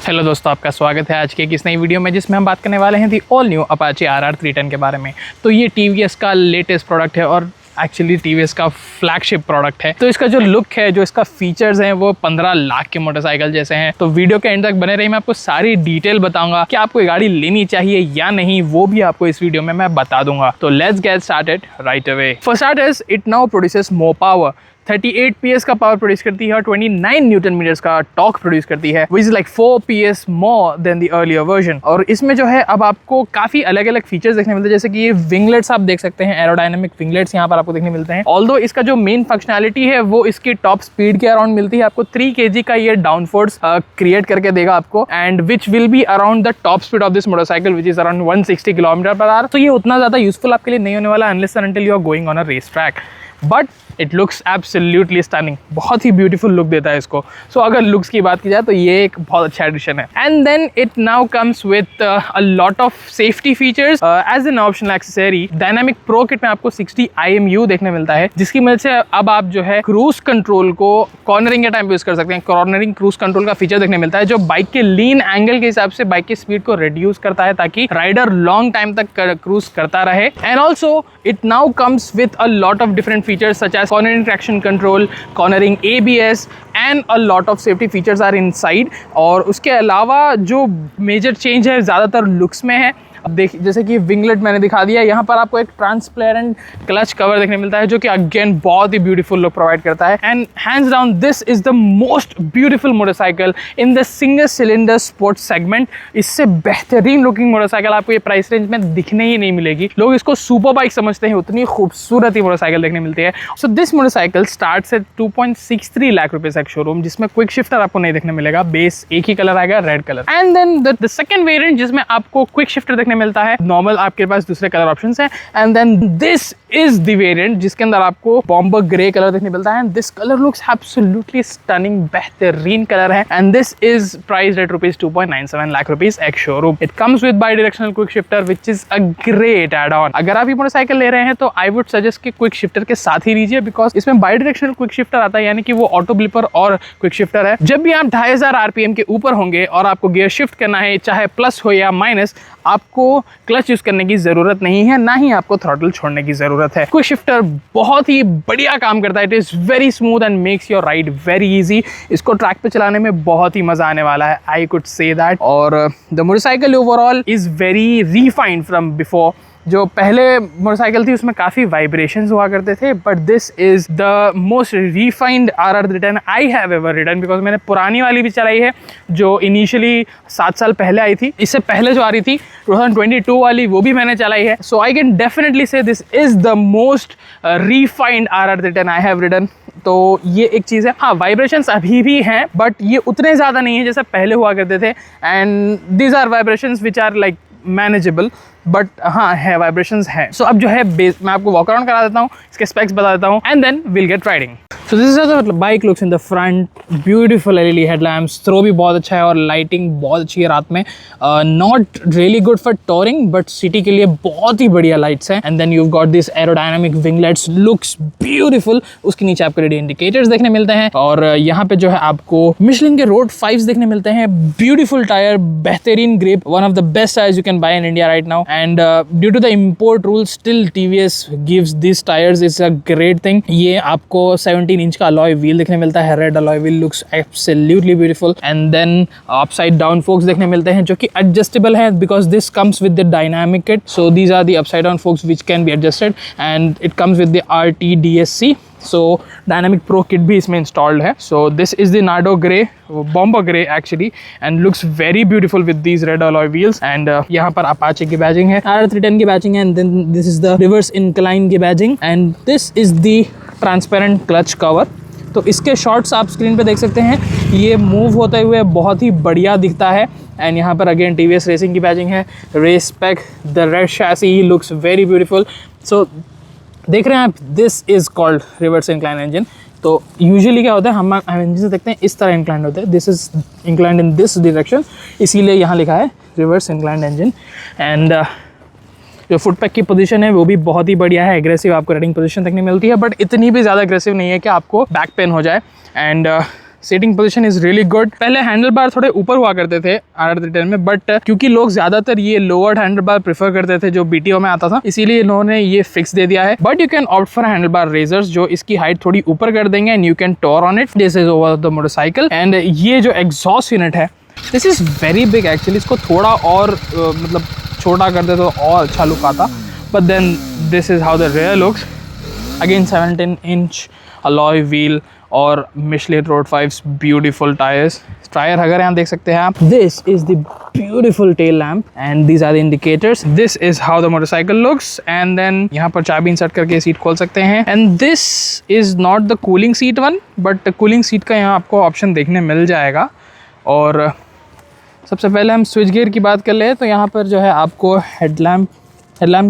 Hello दोस्तों, आपका स्वागत है आज के इस नई वीडियो में जिसमें हम बात करने वाले हैं the all new Apache RR 310 के बारे में। तो ये TVS का लेटेस्ट प्रोडक्ट है और एक्चुअली TVS का फ्लैगशिप प्रोडक्ट है। तो इसका जो लुक है, जो इसका फीचर्स हैं, वो 15 लाख के मोटरसाइकिल जैसे हैं। तो वीडियो के एंड तक बने रहिए, मैं आपको सारी डिटेल बताऊंगा कि आपको ये गाड़ी लेनी चाहिए या नहीं, वो भी आपको इस वीडियो में मैं बता दूंगा। तो let's get started right away. For starters, it now produces more power. 38 PS का पावर प्रोड्यूस करती है और 29 न्यूटन मीटर्स का टॉर्क प्रोड्यूस करती है, which is like 4 PS more than the earlier version. और इसमें जो है अब आपको काफी अलग अलग फीचर्स देखने मिलते हैं, जैसे कि ये विंगलेट्स आप देख सकते हैं, एरोडायनामिक विंगलेट्स यहाँ पर आपको देखने मिलते हैं। ऑल्दो इसका जो मेन फंक्शनैलिटी है वो इसकी टॉप स्पीड के अराउंड मिलती है। आपको 3 kg का ये डाउन फोर्स क्रिएट करके देगा आपको, and which will be around the top speed of this motorcycle which is around 160 km/h। तो ये उतना ज्यादा यूजफुल आपके लिए नहीं होने वाला unless and until you are going on a race track, but it looks absolutely stunning. बहुत ही ब्यूटीफुल लुक देता है इसको। सो अगर लुक्स की बात की जाए तो ये एक बहुत अच्छा एडिशन है। And then it now comes with a lot of safety features as an optional accessory. Dynamic pro kit में आपको 60 IMU देखने मिलता है, जिसकी मदद से अब आप जो है क्रूज कंट्रोल को कॉर्नरिंग के टाइम पे यूज कर सकते हैं। कॉर्नरिंग क्रूज कंट्रोल का फीचर देखने मिलता है, जो बाइक के लीन एंगल के हिसाब से बाइक की स्पीड को रिड्यूस करता है ताकि राइडर लॉन्ग टाइम तक क्रूज करता रहे। And also it now comes with a lot of different features such as cornering traction control, cornering ABS and a lot of safety features are inside। और उसके अलावा जो मेजर चेंज है ज़्यादातर looks में है। अब देख, जैसे कि विंगलेट मैंने दिखा दिया, यहाँ पर आपको एक ट्रांसपेरेंट क्लच कवर देखने मिलता है, जो कि अगेन बहुत ही ब्यूटीफुल लुक प्रोवाइड करता है। And hands down this is the most beautiful motorcycle in the single cylinder sports segment. इससे बेहतरीन लुकिंग मोटरसाइकिल आपको ये प्राइस रेंज में दिखने ही नहीं मिलेगी। लोग इसको सुपर बाइक समझते हैं, उतनी खूबसूरत ही मोटरसाइकिल देखने मिलती है। So this motorcycle starts at 2.63 lakh rupees ex showroom, जिसमें क्विक शिफ्टर आपको नहीं देखने मिलेगा। बेस एक ही कलर आएगा, red colour. And then the second variant जिसमें आपको क्विक शिफ्टर देखने मिलता है, नॉर्मल आपके पास दूसरे कलर ऑप्शंस हैं। And then this is the variant जिसके अंदर आपको बॉम्बर ग्रे कलर देखने मिलता है। And this colour looks absolutely stunning, बेहतरीन कलर है। And this is priced at rupees 2.97 lakh rupees ex showroom. It comes with bidirectional quick shifter which is a great add on. अगर आप ये motorcycle ले रहे हैं तो आई वुड सजेस्ट कि क्विक शिफ्टर के साथ ही लीजिए, बिकॉज इसमें बाई डायरेक्शनल क्विक शिफ्टर आता है, यानी कि वो ऑटो ब्लिपर और क्विक शिफ्टर है। जब भी आप 2500 RPM के ऊपर होंगे और आपको गियर शिफ्ट करना है, चाहे प्लस हो या माइनस, आपको क्लच यूज करने की जरूरत नहीं है, ना ही आपको थ्रॉटल छोड़ने की जरूरत है। क्विक शिफ्टर बहुत ही बढ़िया काम करता है। It is very smooth and makes your ride very easy. इसको ट्रैक पे चलाने में बहुत ही मजा आने वाला है, आई कुड से दैट। और the motorcycle overall is very refined from before. जो पहले मोटरसाइकिल थी उसमें काफ़ी वाइब्रेशंस हुआ करते थे, but this is the most refined RR 310 I have ever ridden, because मैंने पुरानी वाली भी चलाई है जो इनिशियली 7 साल पहले आई थी। इससे पहले जो आ रही थी 2022 वाली, वो भी मैंने चलाई है। सो आई कैन डेफिनेटली से this is the most refined RR 310 I have ridden. तो ये एक चीज़ है। हाँ, वाइब्रेशंस अभी भी हैं, बट ये उतने ज़्यादा नहीं है जैसे पहले हुआ करते थे। And these are vibrations which are like manageable, but हाँ है, वाइब्रेशंस है। सो अब जो है बेस मैं आपको वॉक अराउंड करा देता हूँ, इसके स्पेक्स बता देता हूँ, and then will get riding. So this is the bike looks in the front. Beautiful LED headlamps, throw भी बहुत अच्छा है और लाइटिंग बहुत अच्छी है रात में। Not really good for touring, but city के लिए बहुत ही बढ़िया लाइट्स हैं। And then you got this aerodynamic winglets, looks beautiful. उसके नीचे आपको रेडियो इंडिकेटर्स देखने मिलते हैं, और यहाँ पे जो है आपको मिशलिन के रोड 5s देखने मिलते हैं। ब्यूटीफुल टायर, बेहतरीन grip, one of the best tyres you can buy in India right now. And due to the import rule still TVS gives this tyres, is a great thing. ये आपको 17 inch का alloy wheel देखने मिलता है, red alloy wheel, looks absolutely beautiful. And then upside down forks देखने मिलते हैं, जो कि एडजस्टेबल है, because this comes with the dynamic kit. So these are the upside down forks which can be adjusted, and it comes with the RT-DSC। So dynamic pro kit भी इसमें installed है। So this is the Nardo grey, bomber grey actually, and looks very beautiful with these red alloy wheels. And यहाँ पर Apache की badging है, RR 310 की badging है, and then this is the reverse incline की badging, and this is the transparent clutch cover. तो इसके shots आप स्क्रीन पे देख सकते हैं, ये मूव होते हुए बहुत ही बढ़िया दिखता है। एंड यहाँ पर अगेन TVS रेसिंग की बैजिंग है, race pack, the red chassis looks very beautiful. So देख रहे हैं आप, this is called reverse incline engine. तो यूजुअली क्या होता है, हम इंजन से देखते हैं इस तरह इंक्लाइन होते हैं, this is inclined in this direction, इसीलिए यहाँ लिखा है रिवर्स इंक्लाइंड इंजन। एंड जो फुट पैक की पोजीशन है वो भी बहुत ही बढ़िया है, एग्रेसिव आपको राइडिंग पोजीशन देखने मिलती है, बट इतनी भी ज़्यादा एग्रेसिव नहीं है कि आपको बैक पेन हो जाए। And seating position is really good. पहले हैंडल बार थोड़े ऊपर हुआ करते थे RR310 में, बट क्योंकि लोग ज्यादातर ये लोअर हैंडल बार प्रेफर करते थे जो BTO में आता था, इसीलिए इन्होंने ये फिक्स दे दिया है। But you can opt for handlebar risers जो इसकी हाइट थोड़ी ऊपर कर देंगे and you can tour on it. This is over the motorcycle. And ये जो एग्जॉस्ट यूनिट है, this is very big actually. इसको थोड़ा और मतलब छोटा कर दे तो और अच्छा लुक आता। But then this is how the rare looks. Again 17 inch alloy wheel और Michelin road 5 beautiful tyres. Tyre अगर यहाँ देख सकते हैं आप। This is the beautiful tail lamp and these are the indicators. This is how the motorcycle looks. And then यहाँ पर चाबी इंसर्ट करके सीट खोल सकते हैं। And this is not the cooling seat one, but cooling seat का यहाँ आपको ऑप्शन देखने मिल जाएगा। और सबसे पहले हम स्विच गियर की बात कर ले तो यहाँ पर जो है आपको हेडलैम्प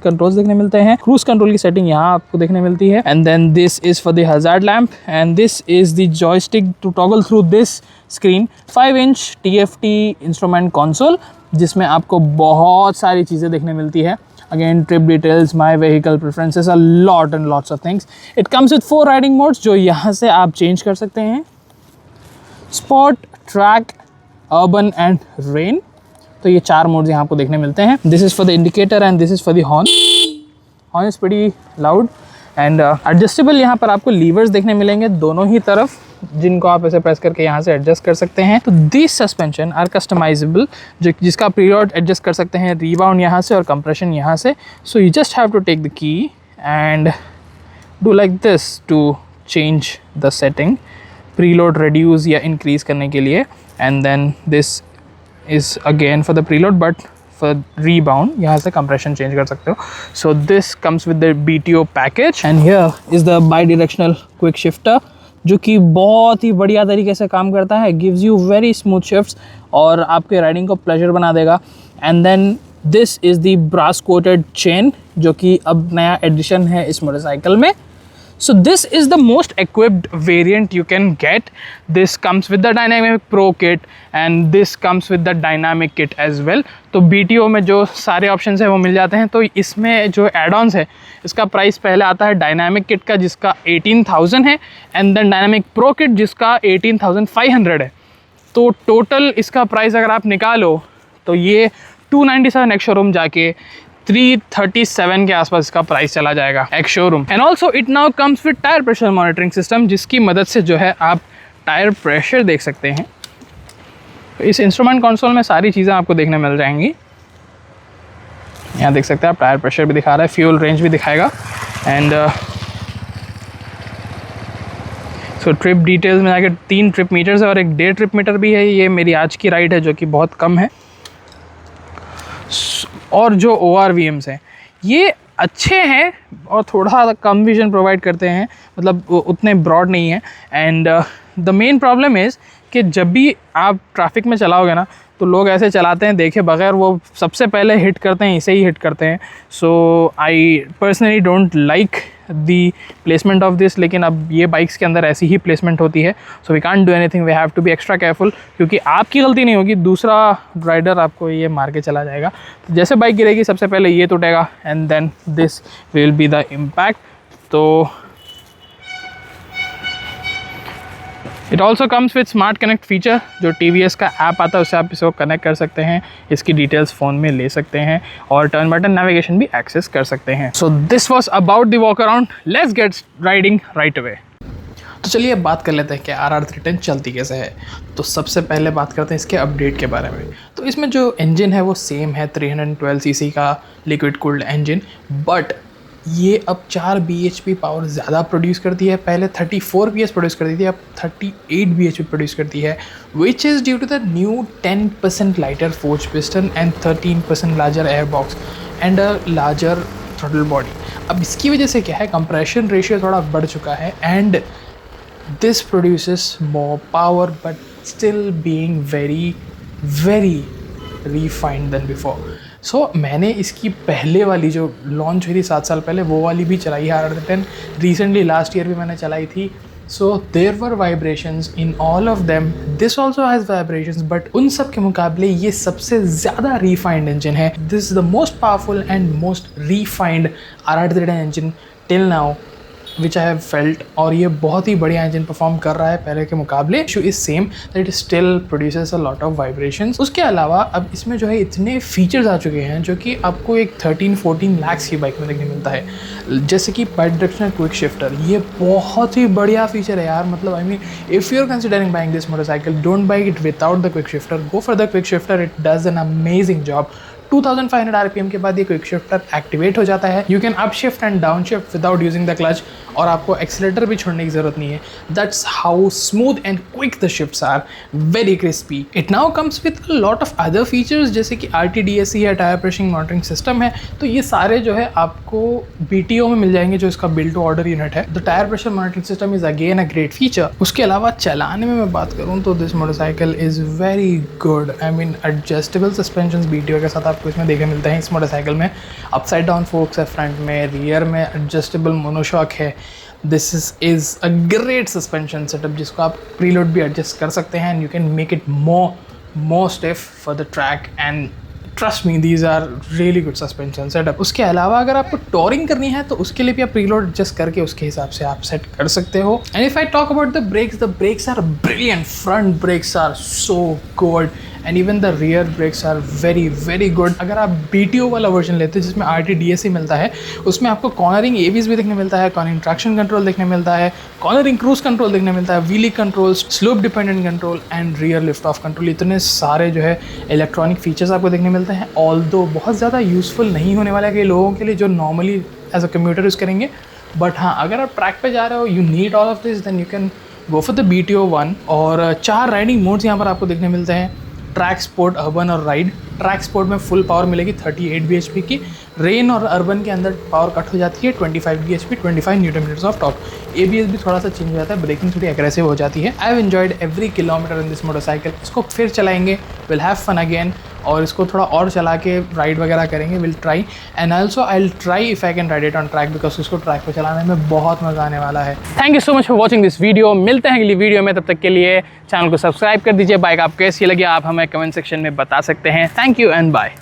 कंट्रोल्स देखने मिलते हैं। क्रूज कंट्रोल की सेटिंग यहाँ आपको देखने मिलती है। And then this is for the hazard lamp and this is the joystick to toggle through this screen. 5 inch TFT instrument console जिसमें आपको बहुत सारी चीज़ें देखने मिलती है। Again trip details, my vehicle preferences, a lot and lots of things. It comes with 4 riding modes जो यहाँ से आप चेंज कर सकते हैं। Sport, track, urban and rain. तो ये 4 मोड्स यहाँ आपको देखने मिलते हैं। This is for the indicator and this is for the horn. Horn is pretty loud and adjustable. यहाँ पर आपको लीवर्स देखने मिलेंगे दोनों ही तरफ जिनको आप ऐसे प्रेस करके यहाँ से एडजस्ट कर सकते हैं। तो दिस सस्पेंशन आर कस्टमाइजेबल जिसका पीरियड एडजस्ट कर सकते हैं, रीबाउंड यहाँ से और कंप्रेशन यहाँ से। So you just have to take the key and do like this to change the setting, preload reduce या इंक्रीज करने के लिए। And then this is again for the preload, but for rebound यहाँ से compression change कर सकते हो। So this comes with the BTO package and here is the bi-directional quick shifter जो कि बहुत ही बढ़िया तरीके से काम करता है। gives you very smooth shifts और आपके राइडिंग को प्लेजर बना देगा। And then this is the brass coated chain जो कि अब नया एडिशन है इस मोटरसाइकिल में। So this is the most equipped variant you can get. This comes with the Dynamic Pro kit and this comes with the Dynamic kit as well. तो BTO में जो सारे ऑप्शंस हैं वो मिल जाते हैं। तो इसमें जो एड-ऑन्स है इसका प्राइस पहले आता है Dynamic kit का जिसका 18,000 है and then Dynamic Pro kit जिसका 18,500 है। तो टोटल इसका प्राइस अगर आप निकालो तो ये 297 एक्स शोरूम जाके 337 के आसपास इसका प्राइस चला जाएगा ex showroom. And also it now comes with tyre pressure monitoring system जिसकी मदद से जो है आप टायर प्रेशर देख सकते हैं। तो इस इंस्ट्रूमेंट कंसोल में सारी चीज़ें आपको देखने मिल जाएंगी। यहाँ देख सकते हैं आप टायर प्रेशर भी दिखा रहा है, फ्यूल रेंज भी दिखाएगा एंड सो ट्रिप डिटेल्स में जाकर 3 ट्रिप मीटर्स है और एक 1.5 ट्रिप मीटर भी है। ये मेरी आज की राइड है जो कि बहुत कम है। और जो ORVMs हैं ये अच्छे हैं और थोड़ा कम विजन प्रोवाइड करते हैं, मतलब उतने ब्रॉड नहीं है। And the main problem is कि जब भी आप ट्रैफिक में चलाओगे ना तो लोग ऐसे चलाते हैं देखे बगैर, वो सबसे पहले हिट करते हैं, इसे ही हिट करते हैं। So I personally don't like the placement of this. लेकिन अब ये बाइक्स के अंदर ऐसी ही प्लेसमेंट होती है। So we can't do anything, we have to be extra careful क्योंकि आपकी गलती नहीं होगी, दूसरा राइडर आपको ये मार के चला जाएगा। तो जैसे बाइक गिरेगी सबसे पहले ये टूटेगा and then this will be the impact. तो it also comes with smart connect feature जो TVS का ऐप आता है उससे आप इसको कनेक्ट कर सकते हैं, इसकी डिटेल्स फ़ोन में ले सकते हैं और टर्न बटन नेविगेशन भी एक्सेस कर सकते हैं। So this was about the walk around, let's get riding right away. तो चलिए अब बात कर लेते हैं कि RR310 चलती कैसे है। तो सबसे पहले बात करते हैं इसके अपडेट के बारे में। तो इसमें जो इंजन है वो सेम है 312cc का लिक्विड कूल्ड इंजन, बट ये अब 4 bhp पावर ज़्यादा प्रोड्यूस करती है। पहले 34 PS प्रोड्यूस करती थी, अब 38 bhp प्रोड्यूस करती है, which is due to the new 10% lighter forged piston and 13% larger air box and a larger throttle body. अब इसकी वजह से क्या है, कंप्रेशन रेशियो थोड़ा बढ़ चुका है and this produces more power but still being very very refined than before. सो मैंने इसकी पहले वाली जो लॉन्च हुई थी 7 साल पहले वो वाली भी चलाई है RR310, रिसेंटली लास्ट ईयर भी मैंने चलाई थी। So there were vibrations in all of them, this also has vibrations, but उन सब के मुकाबले ये सबसे ज़्यादा रिफाइंड इंजन है। This is the most powerful and most refined RR310 engine till now which I have felt, और ये बहुत ही बढ़िया इंजन परफॉर्म कर रहा है पहले के मुकाबले। Issue is same that it still produces a lot of vibrations. उसके अलावा अब इसमें जो है इतने फीचर्स आ चुके हैं जो कि आपको एक 13-14 लाख की बाइक में देखने मिलता है, जैसे कि बाई डायरेक्शनल क्विक शिफ्टर। ये बहुत ही बढ़िया फीचर है यार, मतलब I mean if you are considering buying this motorcycle, don't buy it without the quick shifter, go for the quick shifter, it does an amazing job. 2500 RPM के बाद ये क्विक शिफ्टर एक्टिवेट हो जाता है। You can up shift and down shift without using the clutch, और आपको accelerator भी छोड़ने की जरूरत नहीं है। That's how smooth and quick the shifts are, very crispy. It now comes with a lot of other features, जैसे कि RTDSE है, टायर प्रेशरिंग मॉनिटरिंग सिस्टम है। तो ये सारे जो है आपको BTO में मिल जाएंगे, जो इसका बिल्ड टू ऑर्डर यूनिट है। The tyre pressure monitoring system is again a great feature. उसके अलावा चलाने में मैं बात करूँ तो this motorcycle is very good. I mean adjustable suspension BTO के साथ आपको इसमें देखने मिलते हैं। इस मोटरसाइकिल में अपसाइड डाउन फोक्स है फ्रंट में, रियर में एडजस्टेबल मोनोशॉक है। This is a great suspension setup, जिसको आप प्रीलोड भी एडजस्ट कर सकते हैं and you can make it more stiff for the track, and trust me these are really good suspension setup. उसके अलावा अगर आपको टोरिंग करनी है तो उसके लिए भी आप प्रीलोड एडजस्ट करके उसके हिसाब से आप सेट कर सकते हो। And if I talk about the brakes are brilliant. Front brakes are so good and even the rear brakes are very good. अगर आप BTO वाला वर्जन लेते हैं जिसमें RTDSE मिलता है, उसमें आपको कॉर्नरिंग ABS भी देखने मिलता है, कॉर्नरिंग ट्रैक्शन कंट्रोल देखने मिलता है, कॉर्नरिंग क्रूज कंट्रोल देखने मिलता है, wheelie control, slope dependent control and rear lift off control. इतने सारे जो है इलेक्ट्रॉनिक फीचर्स आपको देखने मिलते हैं, ऑल्दो बहुत ज़्यादा यूज़फुल नहीं होने वाला है कई लोगों के लिए जो normally as a commuter use करेंगे। बट हाँ, अगर आप ट्रैक पे जा रहे हो, you need all of this, then you can go for the BTO 1। और 4 राइडिंग मोड्स यहाँ पर आपको देखने मिलते हैं, ट्रैक, स्पोर्ट, अर्बन और राइड। ट्रैक स्पोर्ट में फुल पावर मिलेगी 38 bhp की। रेन और अर्बन के अंदर पावर कट हो जाती है 25 bhp, 25 Nm of torque. ABS भी थोड़ा सा चेंज हो जाता है, ब्रेकिंग थोड़ी एग्रेसिव हो जाती है। I have enjoyed every kilometre in this motorcycle. इसको फिर चलाएंगे, विल हैव फन अगेन, और इसको थोड़ा और चला के राइड वगैरह करेंगे, will try. And also I will try if I can ride it on track, because इसको ट्रैक पर चलाने में बहुत मज़ा आने वाला है। Thank you so much for watching this video. मिलते हैं अगली वीडियो में, तब तक के लिए चैनल को सब्सक्राइब कर दीजिए। बाइक आपको कैसी लगी आप हमें कमेंट सेक्शन में बता सकते हैं। Thank you and bye.